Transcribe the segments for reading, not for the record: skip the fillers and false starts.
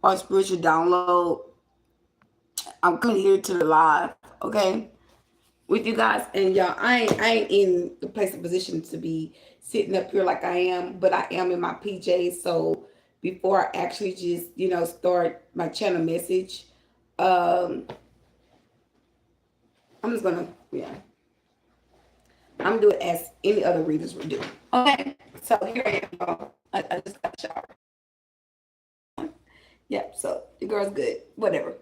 or spiritual download, I'm coming here to the live, okay, with you guys. And y'all, I ain't in the place of position to be sitting up here like I am, but I am in my PJs. So before I actually just, start my channel message, um, I'm just gonna, yeah, I'm doing as any other readers would do. Okay, so here I am, y'all. I just got a shower. Yep, so the girl's good. Whatever.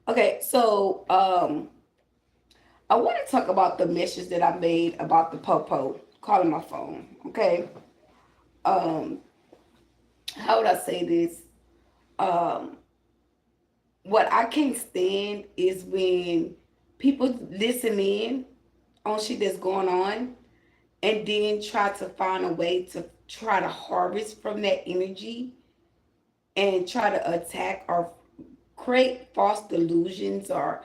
Okay, so I want to talk about the message that I made about the popo calling my phone. Okay, um, how would I say this? Um, what I can't stand is when people listen in on shit that's going on and then try to find a way to try to harvest from that energy and try to attack or create false delusions or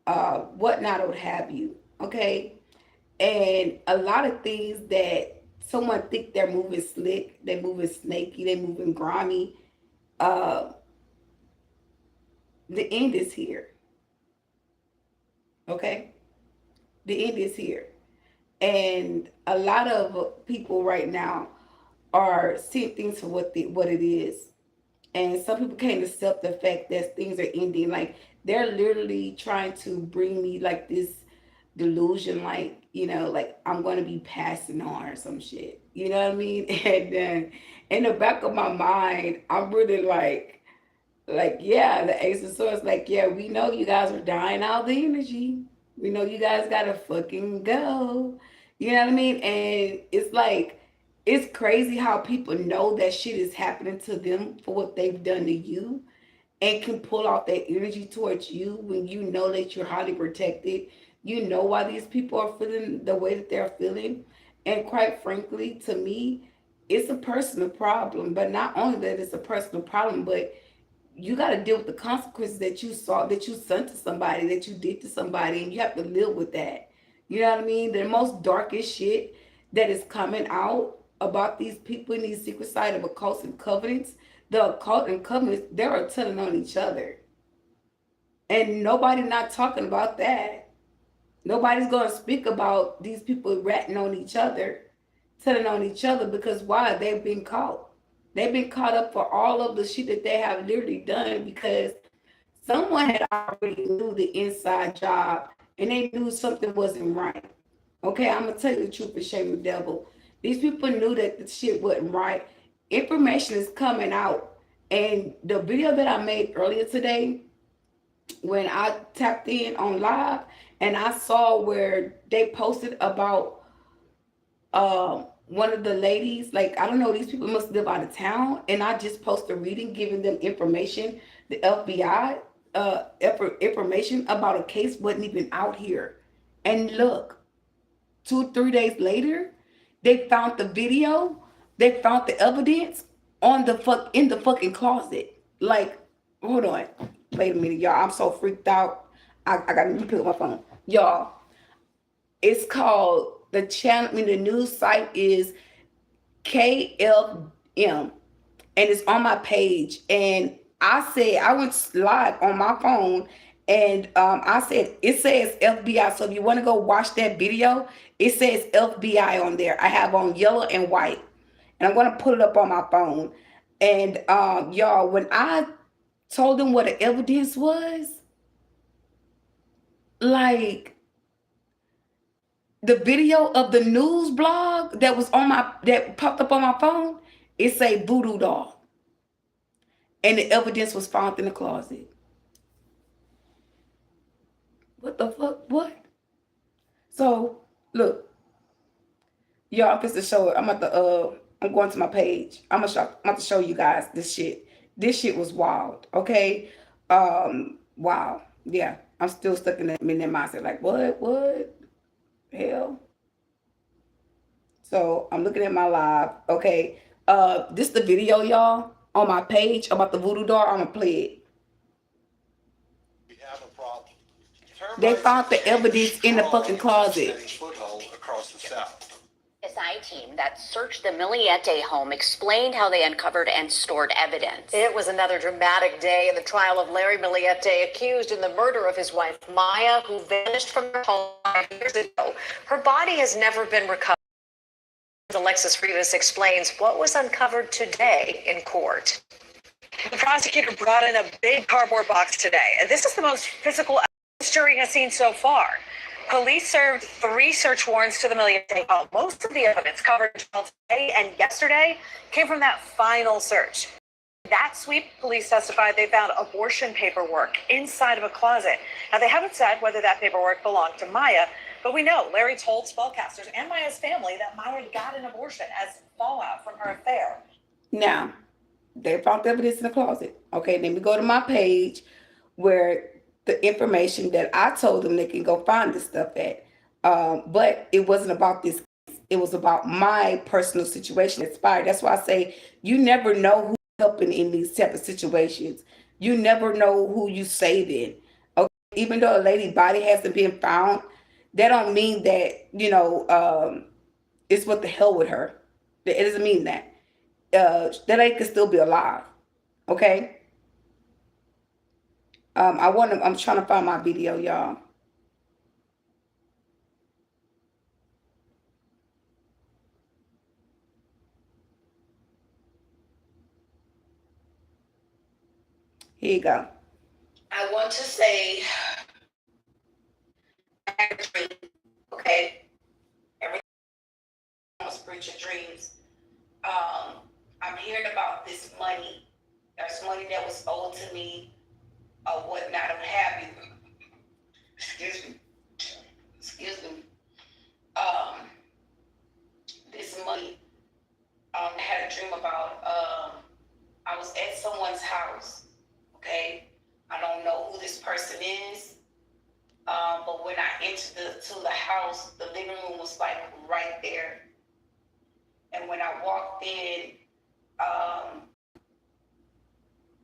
whatnot or what have you. Okay, and a lot of things that someone think they're moving slick, they're moving snaky, they're moving grimy. Uh, the end is here. Okay, the end is here, and a lot of people right now are seeing things for what it is. And some people can't accept the fact that things are ending. Like they're literally trying to bring me like this delusion, like like I'm going to be passing on or some shit. You know what I mean? And then in the back of my mind, I'm really like yeah, the Ace of Swords. Like yeah, we know you guys are dying out the energy. We know you guys gotta fucking go. You know what I mean? And it's like it's crazy how people know that shit is happening to them for what they've done to you and can pull off that energy towards you when you know that you're highly protected. You know why these people are feeling the way that they're feeling. And quite frankly, to me, it's a personal problem. But not only that it's a personal problem, but you got to deal with the consequences that you saw, that you sent to somebody, that you did to somebody, and you have to live with that. You know what I mean? The most darkest shit that is coming out about these people in these secret side of occults and covenants, the occult and covenants, they're telling on each other. And nobody not talking about that. Nobody's going to speak about these people ratting on each other, telling on each other, because why? They've been caught. They've been caught up for all of the shit that they have literally done because someone had already knew the inside job and they knew something wasn't right. Okay, I'm gonna tell you the truth and shame the devil. These people knew that the shit wasn't right. Information is coming out. And the video that I made earlier today, when I tapped in on live and I saw where they posted about one of the ladies, like I don't know, these people must live out of town, and I just posted a reading giving them information. The FBI information about a case wasn't even out here, and look, 2 3 days later, they found the video, they found the evidence on the in the fucking closet. Like, hold on, wait a minute, y'all. I'm so freaked out. I got to pick up my phone, y'all. It's called the channel. I mean, the news site is KFM, and it's on my page. And I said I went live on my phone, and I said it says FBI. So if you want to go watch that video, it says FBI on there. I have on yellow and white, and I'm gonna put it up on my phone. And y'all, when I told them what the evidence was, like the video of the news blog that was on my that popped up on my phone, it say voodoo doll, and the evidence was found in the closet. What the fuck? What? So look, y'all, I'm supposed to show it. I'm going to my page. I'm about to show you guys this shit. This shit was wild. Okay, wow. Yeah, I'm still stuck in that mindset. Like what? Hell. So I'm looking at my live. Okay. This the video, y'all, on my page about the voodoo doll. I'm gonna play it. We have a problem. They found the evidence in the fucking closet. Foothold across the south. team that searched the Miliete home explained how they uncovered and stored evidence. It was another dramatic day in the trial of Larry Miliete, accused in the murder of his wife, Maya, who vanished from her home 5 years ago. Her body has never been recovered. Alexis Rivas explains what was uncovered today in court. The prosecutor brought in a big cardboard box today, and this is the most physical evidence the jury has seen so far. Police served 3 search warrants to the Miliete home. Most of the evidence covered today and yesterday came from that final search. That sweep, police testified they found abortion paperwork inside of a closet. Now, they haven't said whether that paperwork belonged to Maya, but we know Larry told spellcasters and Maya's family that Maya got an abortion as fallout from her affair. Now, they found evidence in the closet. Okay, then we go to my page where the information that I told them they can go find this stuff at. But it wasn't about this. It was about my personal situation. Inspired. That's why I say you never know who's helping in these type of situations. You never know who you saving. Okay, even though a lady body hasn't been found, that don't mean that it's what the hell with her. It doesn't mean that. That lady could still be alive. Okay. I'm trying to find my video, y'all. Here you go. I want to say, okay, everything was spiritual dreams. I'm hearing about this money. There's money that was owed to me or whatnot, or have you. Excuse me. Excuse me. This money. I had a dream about. I was at someone's house. Okay, I don't know who this person is. But when I entered the house, the living room was like right there. And when I walked in,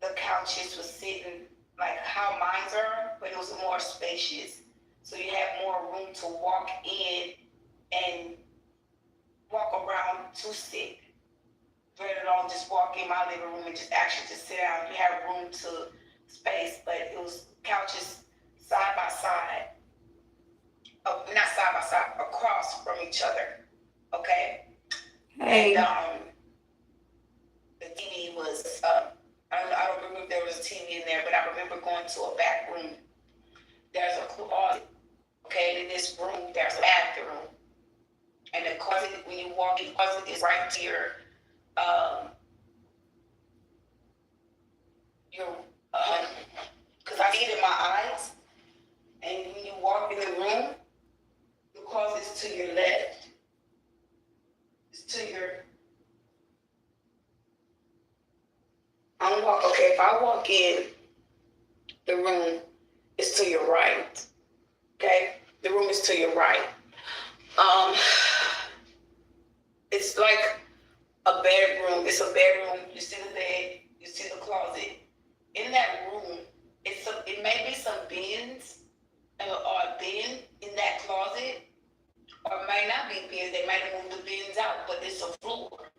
the couches were sitting like how mine are, but it was more spacious. So you have more room to walk in and walk around to sit. Rather than just walk in my living room and just actually just sit down. You have room to space, but it was couches side by side. Not side by side, across from each other. Okay? Hey. And the TV was I don't remember if there was a TV in there, but I remember going to a back room. There's a closet. Okay, in this room, there's a bathroom. And the closet, when you walk in, the closet is right here. Because I see it in my eyes. And when you walk in the room, the closet's to your left. It's to your. If I walk in the room, it's to your right. Okay? The room is to your right. It's like a bedroom. It's a bedroom. You see the bed. You see the closet. In that room, it may be some bins or a bin in that closet, or it might not be bins. They might have moved the bins out, but it's a floor.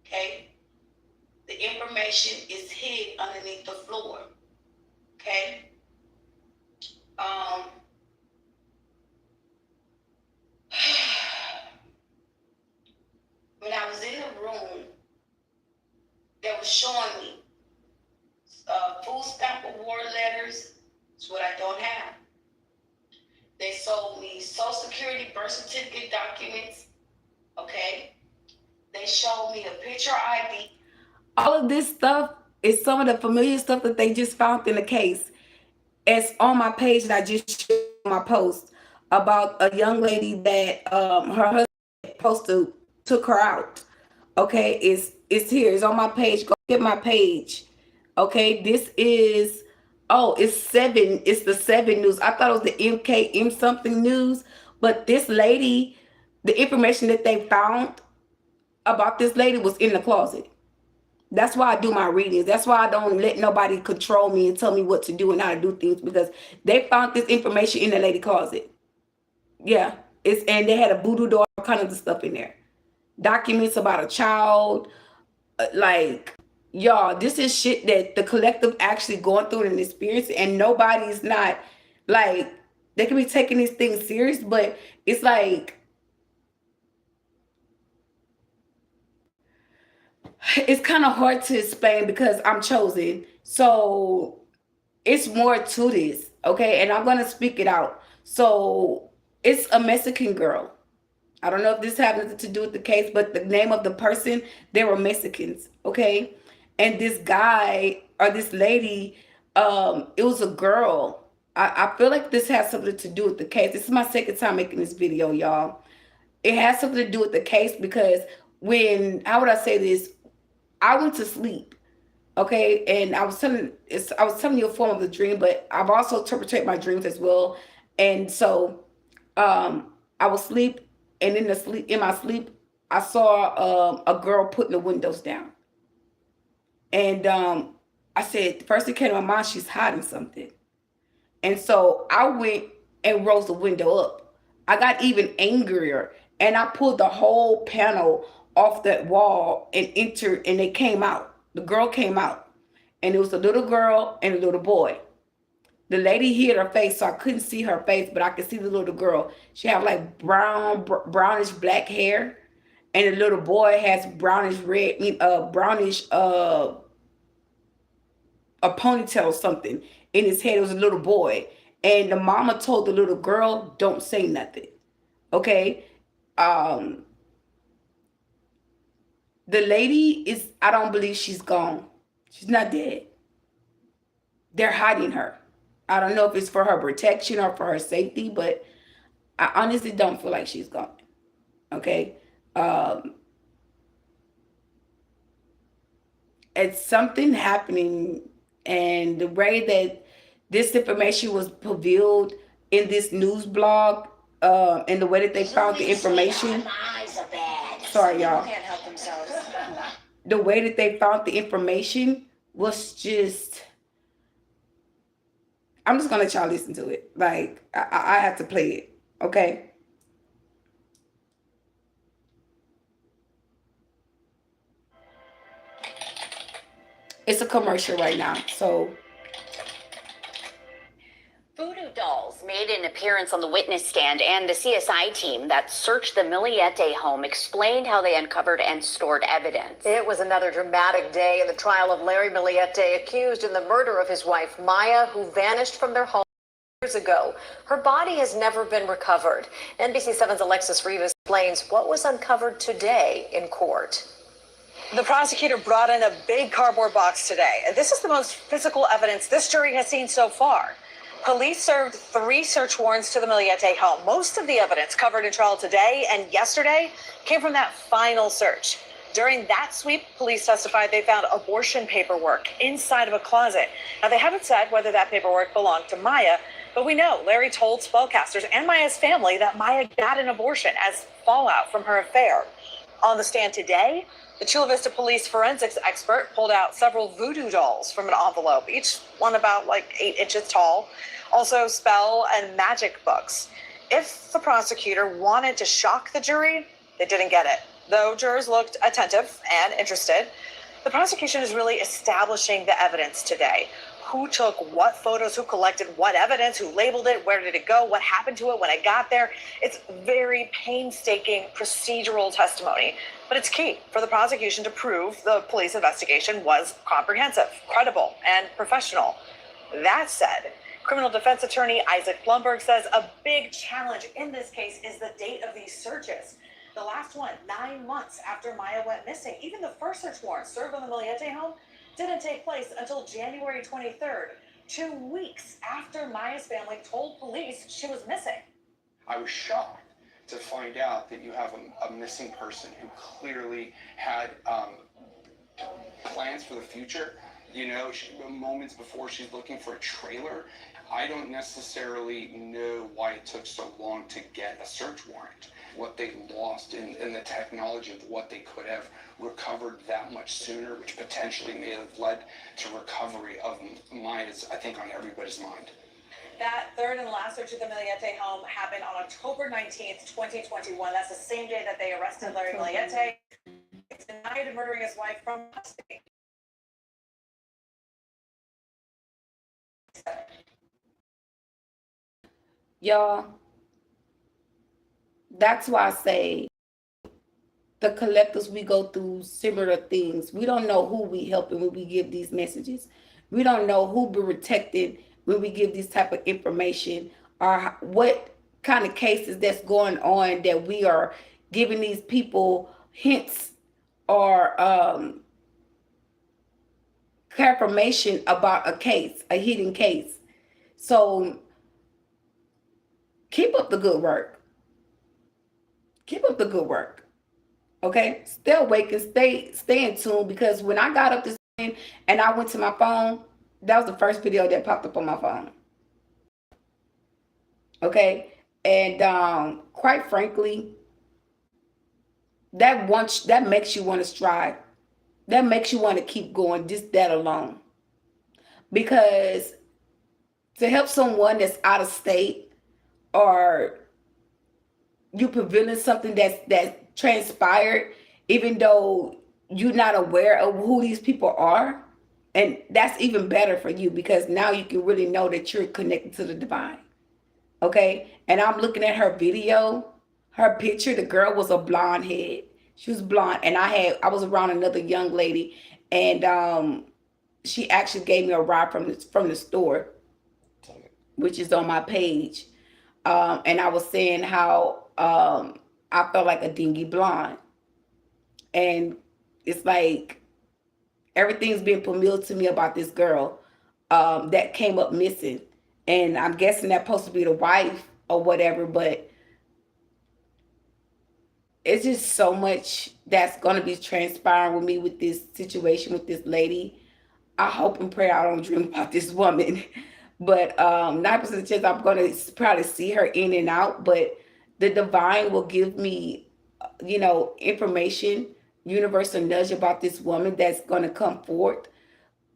Okay? The information is hid underneath the floor. Okay? When I was in the room, they were showing me food stamp award letters. It's what I don't have. They sold me Social Security birth certificate documents. Okay? They showed me a picture ID. All of this stuff is some of the familiar stuff that they just found in the case. It's on my page that I just shared my post about a young lady that her husband supposed to took her out. Okay, it's here. It's on my page. Go get my page. Okay, this is it's 7. It's the 7 news. I thought it was the MKM something news, but this lady, the information that they found about this lady was in the closet. That's why I do my readings. That's why I don't let nobody control me and tell me what to do and how to do things, because they found this information in the lady closet. Yeah, and they had a voodoo doll, all kind of stuff in there. documents about a child. Like, y'all, this is shit that the collective actually going through and experiencing, and nobody's not like, they can be taking these things serious, but it's like, it's kind of hard to explain because I'm chosen. So it's more to this, okay? And I'm gonna speak it out. So it's a Mexican girl. I don't know if this has nothing to do with the case, but the name of the person, they were Mexicans, okay? And this guy or this lady, it was a girl. I feel like this has something to do with the case. This is my second time making this video, y'all. It has something to do with the case because when, how would I say this? I went to sleep, okay, and I was telling you a form of the dream, but I've also interpreted my dreams as well. And so I was asleep, and in my sleep I saw a girl putting the windows down. And I said, the first thing came to my mind, she's hiding something. And so I went and rose the window up. I got even angrier, and I pulled the whole panel off that wall and entered, and they came out. The girl came out, and it was a little girl and a little boy. The lady hid her face, so I couldn't see her face, but I could see the little girl. She had like brownish black hair, and the little boy has brownish red, brownish a ponytail or something in his head. It was a little boy, and the mama told the little girl, "Don't say nothing." Okay, um, the lady is. I don't believe she's gone. She's not dead. They're hiding her. I don't know if it's for her protection or for her safety, but I honestly don't feel like she's gone. Okay. Um, it's something happening, and the way that this information was revealed in this news blog, and the way that they found the information. Sorry, y'all. Can't help themselves. The way that they found the information was just. I'm just gonna let y'all listen to it. Like I have to play it. Okay. It's a commercial right now, so. Voodoo dolls made an appearance on the witness stand, and the CSI team that searched the Miliete home explained how they uncovered and stored evidence. It was another dramatic day in the trial of Larry Miliete, accused in the murder of his wife, Maya, who vanished from their home years ago. Her body has never been recovered. NBC7's Alexis Rivas explains what was uncovered today in court. The prosecutor brought in a big cardboard box today. This is the most physical evidence this jury has seen so far. Police served 3 search warrants to the Miliete home. Most of the evidence covered in trial today and yesterday came from that final search. During that sweep, police testified they found abortion paperwork inside of a closet. Now, they haven't said whether that paperwork belonged to Maya, but we know Larry told spellcasters and Maya's family that Maya got an abortion as fallout from her affair. On the stand today, the Chula Vista police forensics expert pulled out several voodoo dolls from an envelope, each one about like 8 inches tall. Also spell and magic books. If the prosecutor wanted to shock the jury, they didn't get it. Though jurors looked attentive and interested, the prosecution is really establishing the evidence today. Who took what photos, who collected what evidence, who labeled it, where did it go, what happened to it when it got there. It's very painstaking procedural testimony, but it's key for the prosecution to prove the police investigation was comprehensive, credible, and professional. That said, criminal defense attorney Isaac Blumberg says a big challenge in this case is the date of these searches. The last one, 9 months after Maya went missing. Even the first search warrant served on the Miliete home didn't take place until January 23rd, 2 weeks after Maya's family told police she was missing. I was shocked to find out that you have a missing person who clearly had plans for the future. You know, moments before she's looking for a trailer. I don't necessarily know why it took so long to get a search warrant. What they lost in the technology of what they could have recovered that much sooner, which potentially may have led to recovery of Maya's, I think, on everybody's mind. That third and last search of the Miliete home happened on October 19th, 2021. That's the same day that they arrested Larry Miliete. He's denied murdering his wife from custody. Y'all, that's why I say the collectors, we go through similar things. We don't know who we helping when we give these messages. We don't know who we're protecting when we give this type of information, or what kind of cases that's going on that we are giving these people hints or confirmation about a case, a hidden case. So keep up the good work. Keep up the good work. Okay, stay awake and stay in tune, because when I got up this morning and I went to my phone, that was the first video that popped up on my phone. Okay, and quite frankly, that makes you want to strive. That makes you want to keep going, just that alone. Because to help someone that's out of state, or you preventing something that transpired, even though you're not aware of who these people are, and that's even better for you, because now you can really know that you're connected to the divine. Okay, and I'm looking at her video, her picture. The girl was a blonde head. She was blonde, and I was around another young lady, and she actually gave me a ride from the store, which is on my page. And I was saying how I felt like a dingy blonde. And it's like everything's been familiar to me about this girl that came up missing. And I'm guessing that's supposed to be the wife or whatever, but it's just so much that's going to be transpiring with me with this situation with this lady. I hope and pray I don't dream about this woman. But 9% of the chance I'm going to probably see her in and out. But the divine will give me, information, universal nudge about this woman that's going to come forth,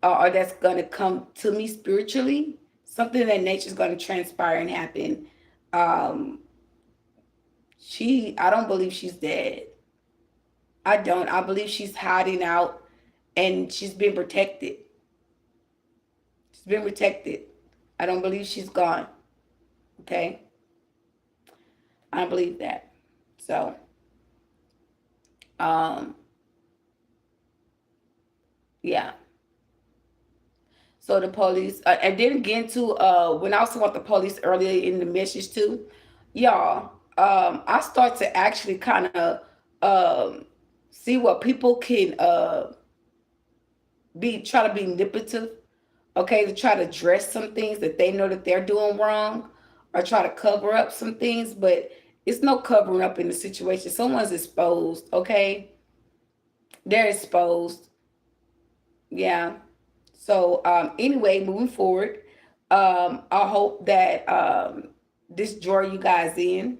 or that's going to come to me spiritually. Something of that nature is going to transpire and happen. Um, I don't believe she's dead. I don't. I believe she's hiding out, and she's been protected. She's been protected. I don't believe she's gone. Okay? I don't believe that. So, um, yeah. So the police, I didn't get into when I was talking about the police earlier in the message too, y'all. I start to actually kind of see what people can try to be manipulative, okay, to try to dress some things that they know that they're doing wrong, or try to cover up some things, but it's no covering up in the situation. Someone's exposed, okay? They're exposed. Yeah. So anyway, moving forward, I hope that this draw you guys in.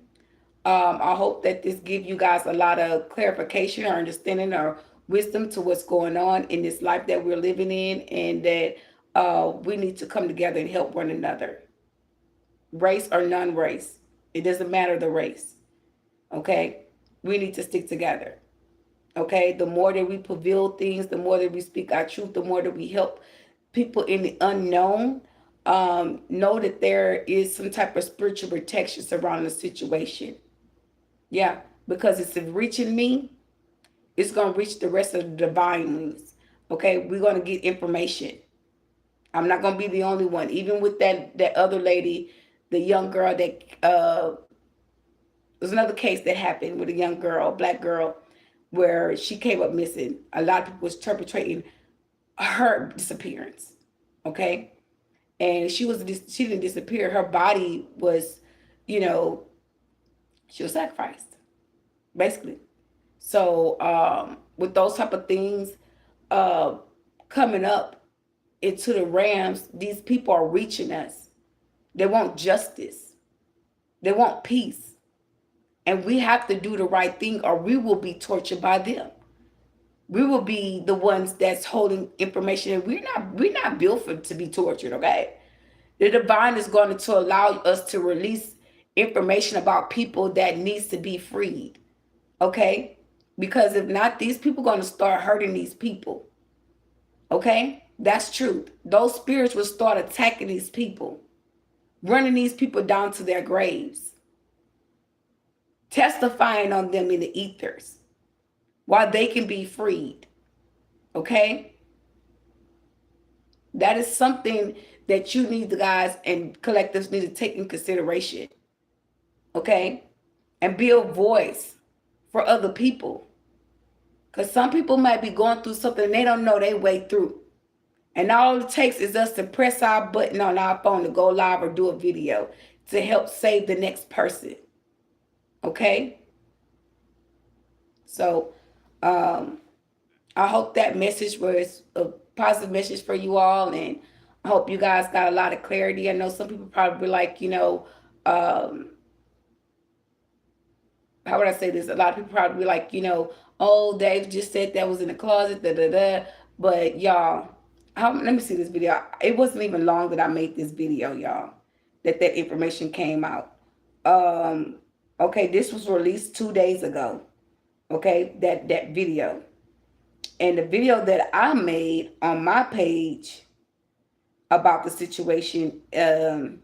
I hope that this give you guys a lot of clarification or understanding or wisdom to what's going on in this life that we're living in, and that we need to come together and help one another, race or non-race. It doesn't matter the race. Okay, we need to stick together. Okay, the more that we prevail things, the more that we speak our truth, the more that we help people in the unknown know that there is some type of spiritual protection surrounding the situation. Yeah, because it's reaching me, it's going to reach the rest of the divine ones. Okay, we're going to get information. I'm not going to be the only one. Even with that other lady, the young girl that there's another case that happened with a young girl, black girl, where she came up missing. A lot of people was perpetrating her disappearance. Okay, and she didn't disappear. Her body was, you know, she was sacrificed, basically. So with those type of things uh, coming up into the Rams, these people are reaching us. They want justice. They want peace. And we have to do the right thing, or we will be tortured by them. We will be the ones that's holding information. And we're not built to be tortured, okay? The divine is going to allow us to release information about people that needs to be freed. Okay? Because if not, these people are going to start hurting these people. Okay? That's truth. Those spirits will start attacking these people, running these people down to their graves, testifying on them in the ethers while they can be freed. Okay? That is something that you need, the guys and collectives need to take in consideration. Okay? And be a voice for other people. Because some people might be going through something and they don't know their way through. And all it takes is us to press our button on our phone to go live or do a video to help save the next person. Okay? So, I hope that message was a positive message for you all. And I hope you guys got a lot of clarity. I know some people probably like, how would I say this? A lot of people probably like, oh, Dave just said that was in the closet, da da da. But y'all, let me see this video. It wasn't even long that I made this video, y'all, that information came out. Okay, this was released 2 days ago. Okay, that video. And the video that I made on my page about the situation, it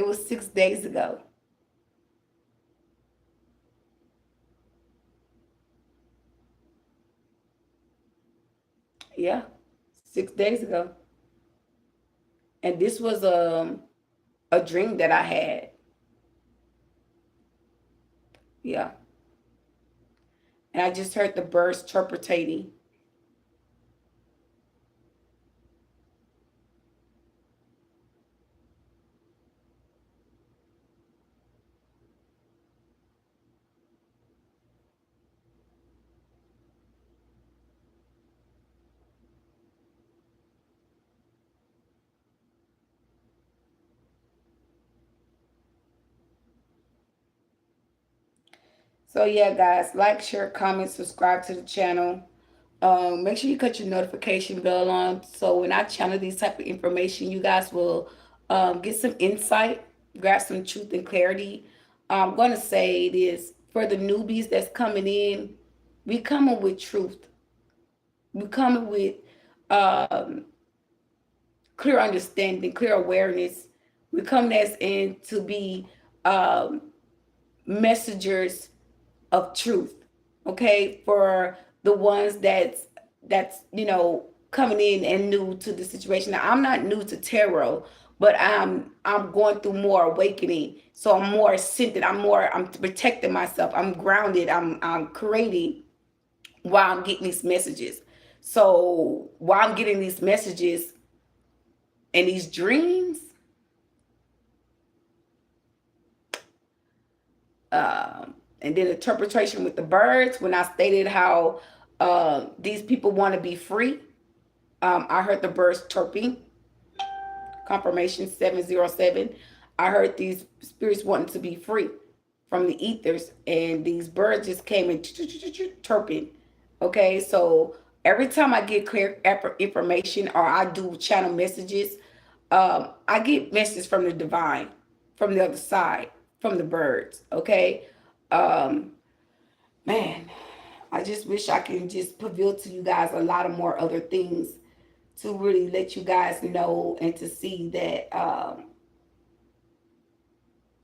was 6 days ago. Yeah, 6 days ago. And this was a dream that I had. Yeah. And I just heard the birds chirpitating. So yeah, guys, like, share, comment, subscribe to the channel. Make sure you cut your notification bell on so when I channel these type of information, you guys will get some insight, grab some truth and clarity. I'm going to say this for the newbies that's coming in, we coming with truth. We coming with um, clear understanding, clear awareness. We come as in to be um, messengers of truth. Okay, for the ones that's coming in and new to the situation. Now, I'm not new to tarot, but I'm going through more awakening. So I'm more centered. I'm protecting myself. I'm grounded. I'm creating while I'm getting these messages. So while I'm getting these messages and these dreams, and then interpretation with the birds, when I stated how these people want to be free, I heard the birds chirping, confirmation 707. I heard these spirits wanting to be free from the ethers, and these birds just came in chirping. Okay, so every time I get clear information or I do channel messages, I get messages from the divine, from the other side, from the birds. Okay, um, man, I just wish I can just reveal to you guys a lot of more other things to really let you guys know and to see that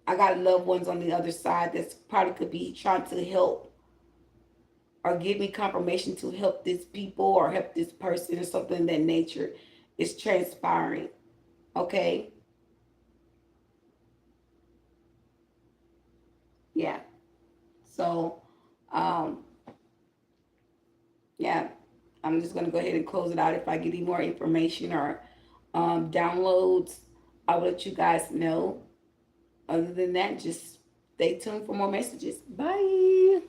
I got loved ones on the other side that's probably could be trying to help or give me confirmation to help this people or help this person or something of that nature is transpiring. Okay. Yeah. So, um, yeah, I'm just going to go ahead and close it out. If I get any more information or downloads, I'll let you guys know. Other than that, just Stay tuned for more messages. Bye.